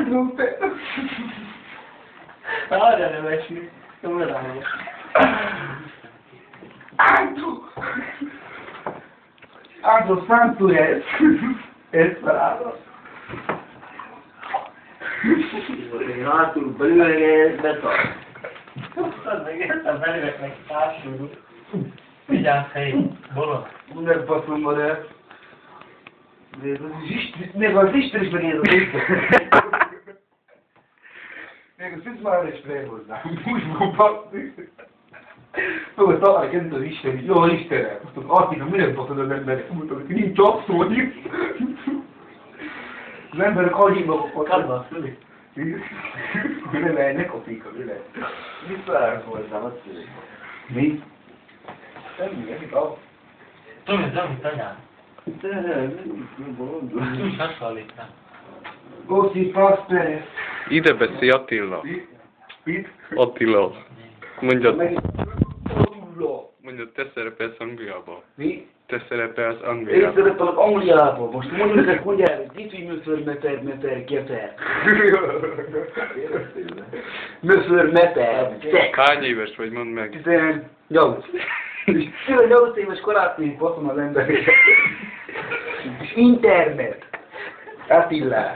Áldó, te! Arra nem esni. Nem lerállom. Áldó! Áldó, santo és! Ez felállom. Én hátul belőle betart. Az meg értem belőlek meg társuló. Vigyázz helyén, bolond. Megbaszom ma, de... Még az Isten is megér az Isten. Még az Isten már is fel hozzám. Úgy van basszik. Fogod találni kezdett az Isten, jó Istenem. Azt mondom, Artika, mire baszod az emberek? Mondtam, hogy nincs abszolút. Az emberek annyiba... Kadva, szüli. Mire lehet, ne kopika, mire? Mit felársz hozzám, azt szüli? Mi? Semmi, ez itt a... Tudod, anyám? Te, mi bolondul? Úgy hasonlítál. Goszi Fasper. Ide beszélj, Attila. Mit? Attila. Mondjad, Attila. mondjad, te szerepelsz Angliában. Mi? Te szerepelsz Én Angliában. szerepelek Angliában. Most mondjuk nektek, hogy el, itt, hogy Möször Meter, Gefer. Möször Meter, szex. Hány éves vagy, mondd meg. 18. És 18 éves korától baszom az embereket. És internet. Attila.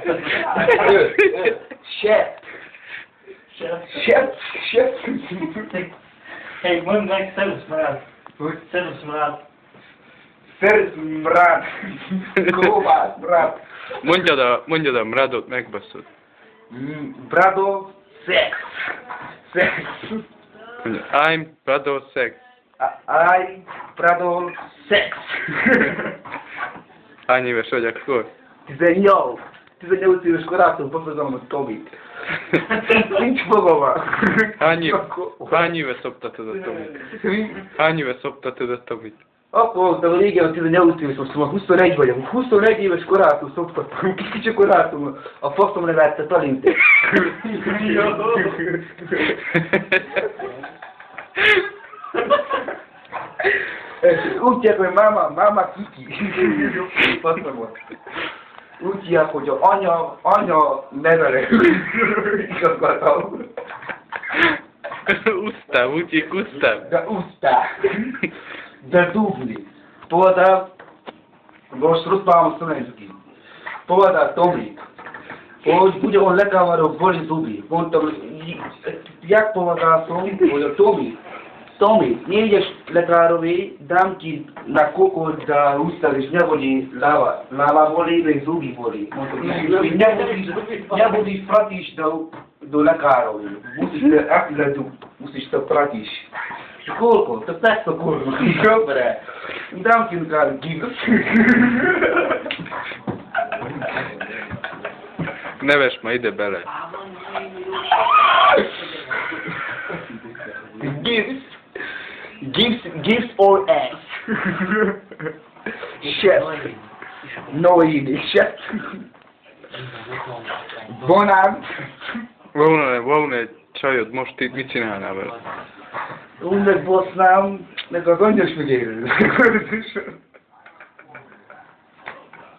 Sep. Hey, mondd meg, szerusz marad. Hogy? Szerusz marad. Szersz mrad. Kóvász mrad. Mondjad a mradot, megbaszod. Brado, sex. Sex. Mondjad, I'm Brado Sex. I, Brado, sex. Hány éves vagy akkor? 18. 18 éves korától baszozom a Tomit. Nincs fogva. Hány éve szoptatod a Tomit? Hány éve szoptatod a Tomit? Akkor voltam régen 18 éves, most már 21 vagyok. 21 éves korától szoktattam, kicsi korától a faszom levette talint. Úgy hívják, hogy máma kiki. Faszomot. Úgy hívják, hogy a anya nevelő. Igazgatom. Usztám, úgy hívják Usztám. De usztá. De dubli. Povada, most rozpávam szonejzuki. Povada Tomi. Hogy ugyan legavarok voli dubi. Mondtam, jak povadáltam, hogy a Tomi, négyes lekárové, dám ki na kokot da usztál és ne voli lava voli, vagy zubi voli. Mondtam, ne budis pratis do lekárové. Musisz te pratis. Koliko? To tak to kurwa. Dobre. Dam kilka gifts. Ne vess ma ide bele. Gifts or ass. Chef. No eating. Chef. Bonán. Volna egy csajod, most itt mit csinálnál vele? Úgy megbosznám, meg az angyos megérő.